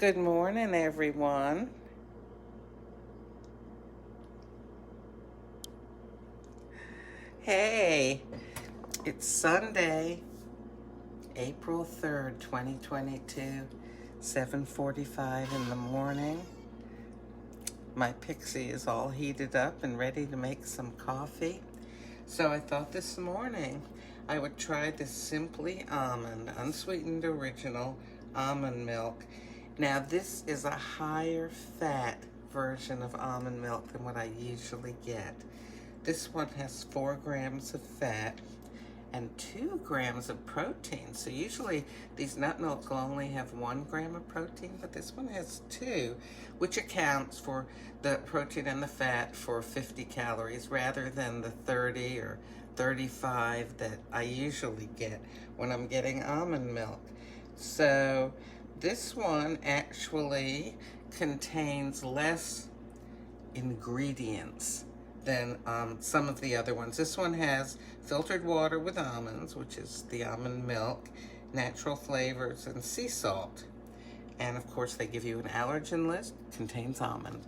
Good morning, everyone. Hey, it's Sunday, April 3rd, 2022, 7:45 in the morning. My Pixie is all heated up and ready to make some coffee. So I thought this morning I would try this Simpky Almond, unsweetened original almond milk. Now this is a higher fat version of almond milk than what I usually get. This one has 4 grams of fat and 2 grams of protein. So usually these nut milks will only have 1 gram of protein, but this one has 2, which accounts for the protein and the fat for 50 calories rather than the 30 or 35 that I usually get when I'm getting almond milk. So this one actually contains less ingredients than some of the other ones. This one has filtered water with almonds, which is the almond milk, natural flavors, and sea salt. And of course they give you an allergen list, contains almond.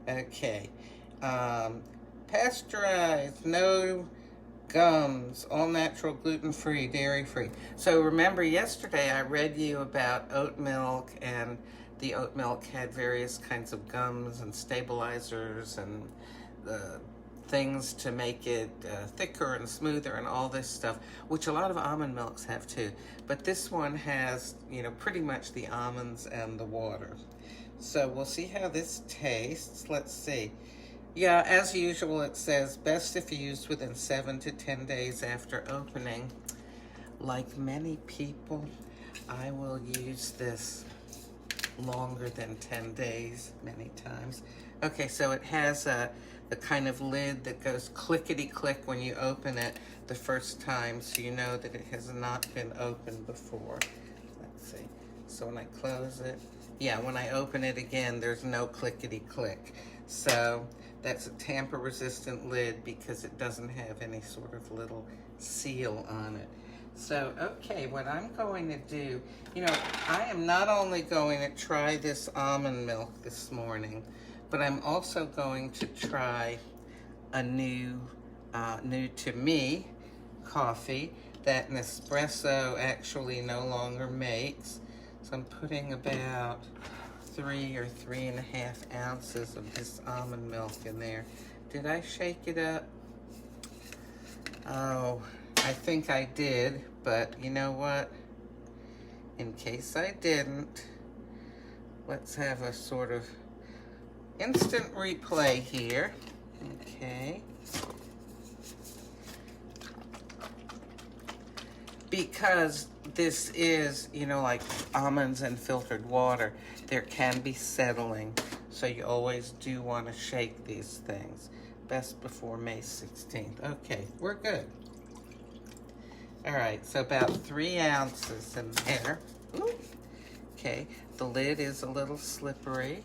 Okay, pasteurized, no gums, all natural, gluten-free, dairy-free. So remember yesterday I read you about oat milk, and the oat milk had various kinds of gums and stabilizers and things to make it thicker and smoother and all this stuff, which a lot of almond milks have too. But this one has, pretty much the almonds and the water. So we'll see how this tastes. Let's see. Yeah, as usual, it says best if used within 7 to 10 days after opening. Like many people, I will use this longer than 10 days many times. Okay, so it has the kind of lid that goes clickety-click when you open it the first time, so you know that it has not been opened before. Let's see. So when I close it, yeah, when I open it again, there's no clickety-click. So that's a tamper-resistant lid because it doesn't have any sort of little seal on it. So, okay, what I'm going to do, I am not only going to try this almond milk this morning, but I'm also going to try a new to me coffee that Nespresso actually no longer makes. So I'm putting about 3 or 3.5 ounces of this almond milk in there. Did I shake it up? Oh, I think I did, but you know what? In case I didn't, let's have a sort of instant replay here. Okay. Because this is, like almonds and filtered water, there can be settling. So you always do want to shake these things. Best before May 16th. Okay, we're good. All right, so about 3 ounces in there. Ooh. Okay, the lid is a little slippery.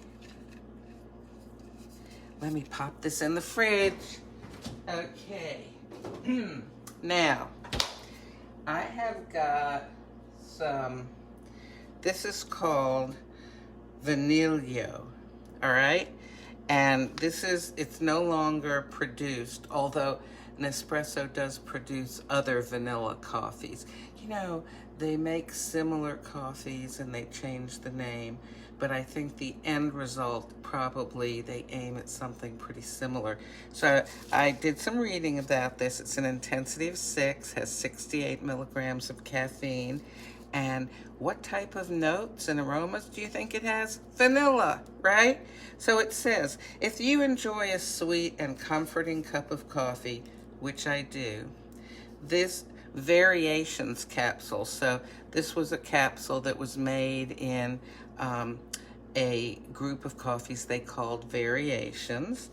Let me pop this in the fridge. Okay. Now, I have got some, this is called Vanillio, all right? And it's no longer produced, although Nespresso does produce other vanilla coffees. They make similar coffees and they change the name, but I think the end result, probably they aim at something pretty similar. So I did some reading about this. It's an intensity of 6, has 68 milligrams of caffeine. And what type of notes and aromas do you think it has? Vanilla, right? So it says, if you enjoy a sweet and comforting cup of coffee, which I do, this Variations capsule. So this was a capsule that was made in a group of coffees they called Variations.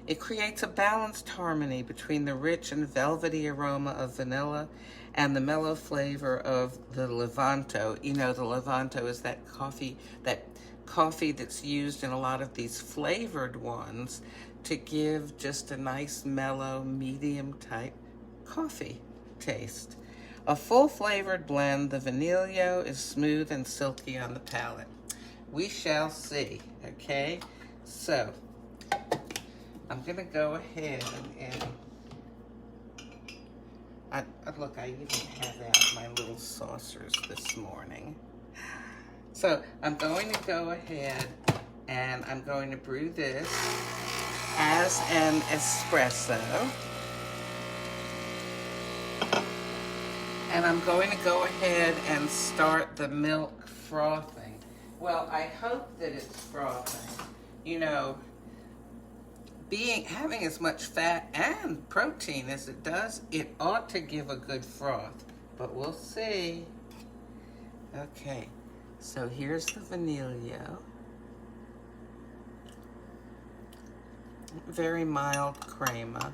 It creates a balanced harmony between the rich and velvety aroma of vanilla and the mellow flavor of the Levanto. The Levanto is that coffee that's used in a lot of these flavored ones to give just a nice, mellow, medium type coffee taste. A full flavored blend, the Vanillio is smooth and silky on the palate. We shall see, okay? So, I'm gonna go ahead and look, I even have out my little saucers this morning. So I'm going to go ahead and I'm going to brew this as an espresso. And I'm going to go ahead and start the milk frothing. Well, I hope that it's frothing. You know, having as much fat and protein as it does, it ought to give a good froth, but we'll see. Okay, so here's the Vanillio. Very mild crema.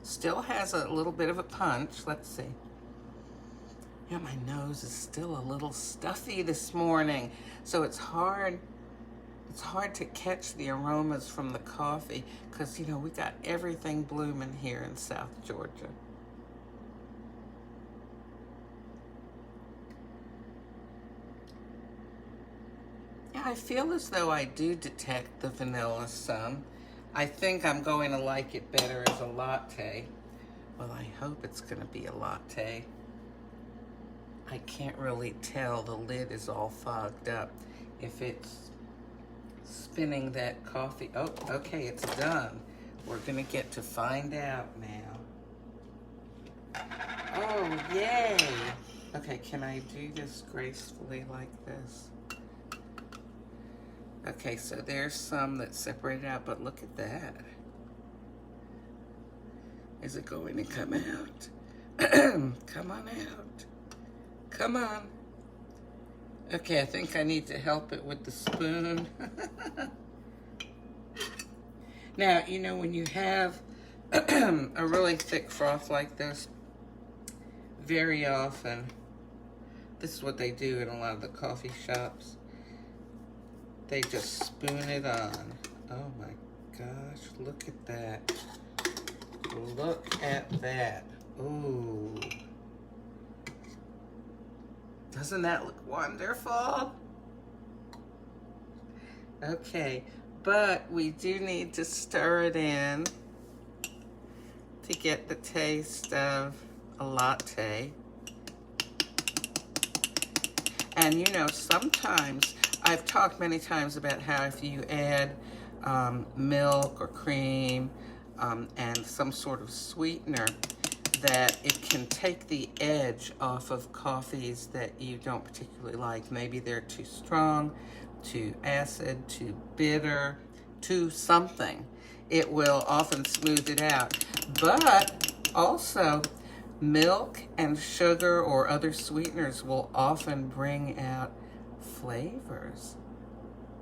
Still has a little bit of a punch. Let's see. Yeah, my nose is still a little stuffy this morning, so it's hard to catch the aromas from the coffee because, you know, we got everything blooming here in South Georgia. Yeah, I feel as though I do detect the vanilla some. I think I'm going to like it better as a latte. Well, I hope it's going to be a latte. I can't really tell. The lid is all fogged up. If it's spinning that coffee. Oh, okay, it's done. We're gonna get to find out now. Oh, yay. Okay, can I do this gracefully like this? Okay, so there's some that's separated out, but look at that. Is it going to come out? Come on out. Come on. Okay, I think I need to help it with the spoon. Now, you know, when you have a really thick froth like this, very often, this is what they do in a lot of the coffee shops. They just spoon it on. Oh my gosh, look at that. Look at that. Ooh. Doesn't that look wonderful? Okay, but we do need to stir it in to get the taste of a latte. And you know, sometimes, I've talked many times about how if you add milk or cream and some sort of sweetener, that it can take the edge off of coffees that you don't particularly like. Maybe they're too strong, too acid, too bitter, too something. It will often smooth it out. But also, milk and sugar or other sweeteners will often bring out flavors.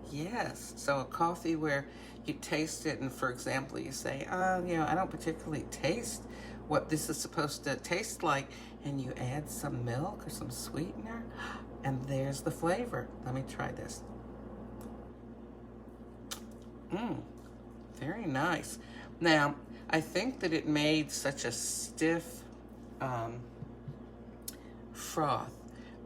Yes, so a coffee where you taste it and, for example, you say, oh, you know, I don't particularly taste what this is supposed to taste like, and you add some milk or some sweetener, and there's the flavor. Let me try this. Very nice. Now, I think that it made such a stiff froth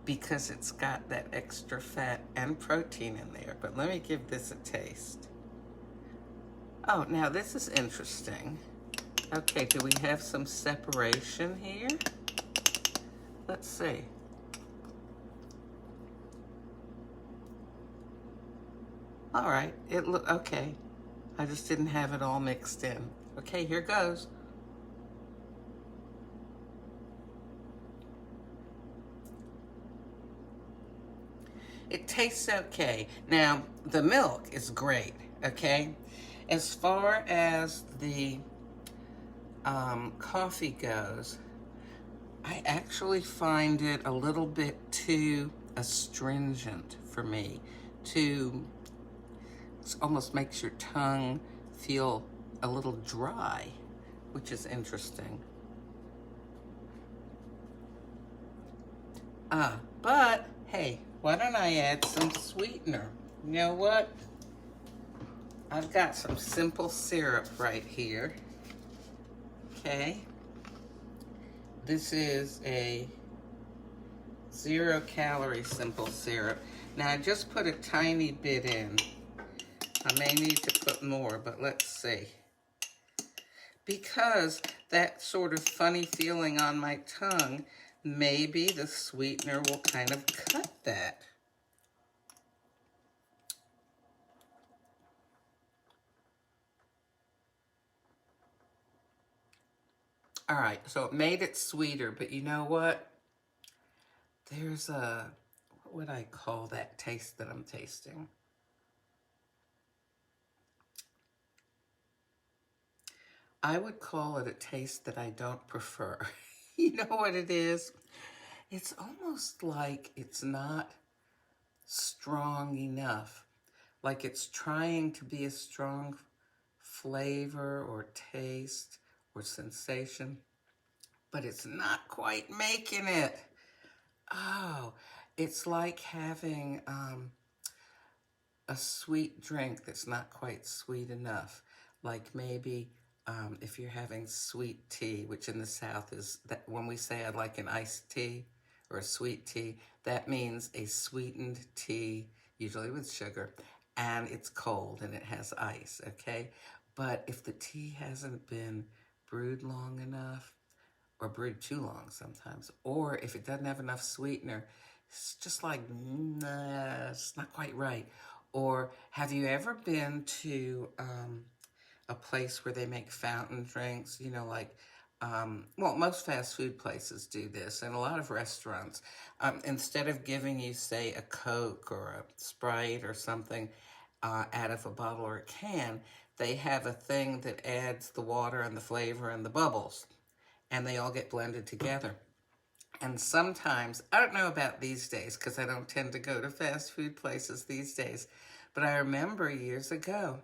because it's got that extra fat and protein in there, but let me give this a taste. Oh, now this is interesting. Okay, do we have some separation here? Let's see. All right, okay. I just didn't have it all mixed in. Okay, here goes. It tastes okay. Now, the milk is great, okay? As far as the coffee goes, I actually find it a little bit too astringent for me. It almost makes your tongue feel a little dry, which is interesting. But hey, why don't I add some sweetener? You know what? I've got some simple syrup right here. okay? This is a 0-calorie simple syrup. Now I just put a tiny bit in. I may need to put more, but let's see. Because that sort of funny feeling on my tongue, maybe the sweetener will kind of cut that. All right, so it made it sweeter, but you know what? There's a, what would I call that taste that I'm tasting? I would call it a taste that I don't prefer. You know what it is? It's almost like it's not strong enough. Like it's trying to be a strong flavor or taste or sensation, but it's not quite making it. Oh, it's like having a sweet drink that's not quite sweet enough. Like maybe if you're having sweet tea, which in the South is that when we say I'd like an iced tea or a sweet tea, that means a sweetened tea, usually with sugar, and it's cold and it has ice, okay? But if the tea hasn't been brewed long enough, or brewed too long sometimes, or if it doesn't have enough sweetener, it's just like, nah, it's not quite right. Or have you ever been to a place where they make fountain drinks, you know, like, well, most fast food places do this, and a lot of restaurants, instead of giving you, say, a Coke or a Sprite or something out of a bottle or a can, they have a thing that adds the water and the flavor and the bubbles, and they all get blended together. And sometimes, I don't know about these days because I don't tend to go to fast food places these days, but I remember years ago,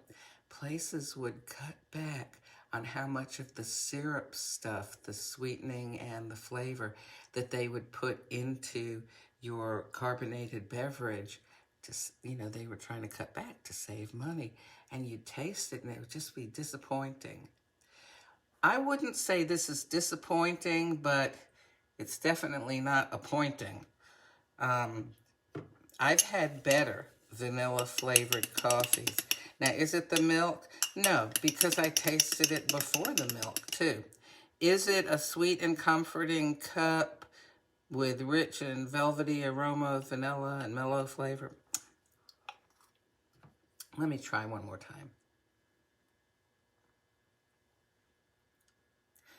places would cut back on how much of the syrup stuff, the sweetening and the flavor, that they would put into your carbonated beverage. To, you know, they were trying to cut back to save money, and you'd taste it and it would just be disappointing. I wouldn't say this is disappointing, but it's definitely not appointing. I've had better vanilla flavored coffees. Now, is it the milk? No, because I tasted it before the milk too. Is it a sweet and comforting cup with rich and velvety aroma of vanilla and mellow flavor? Let me try one more time.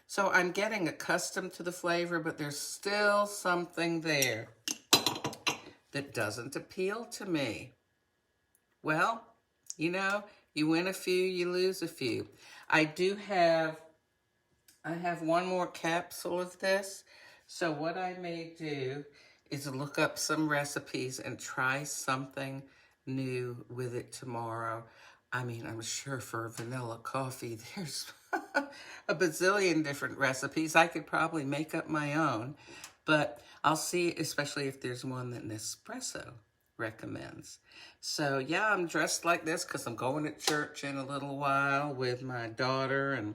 So I'm getting accustomed to the flavor, but there's still something there that doesn't appeal to me. Well, you know, you win a few, you lose a few. I have one more capsule of this. So what I may do is look up some recipes and try something new with it tomorrow. I mean, I'm sure for vanilla coffee, there's a bazillion different recipes. I could probably make up my own, but I'll see, especially if there's one that Nespresso recommends. So yeah, I'm dressed like this because I'm going to church in a little while with my daughter and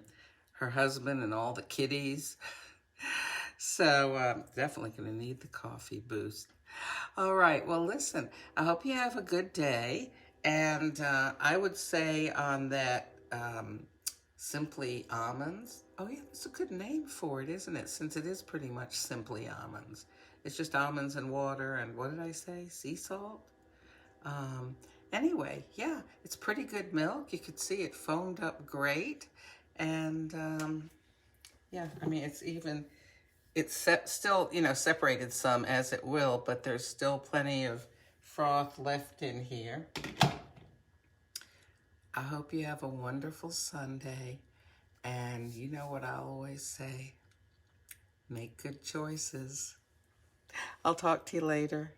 her husband and all the kiddies. So definitely going to need the coffee boost. All right, well, listen, I hope you have a good day. And I would say on that Simply Almonds, oh yeah, that's a good name for it, isn't it? Since it is pretty much Simply Almonds. It's just almonds and water and what did I say? Sea salt? Anyway, yeah, it's pretty good milk. You could see it foamed up great. And yeah, I mean, it's still, you know, separated some as it will, but there's still plenty of froth left in here. I hope you have a wonderful Sunday. And you know what I always say, make good choices. I'll talk to you later.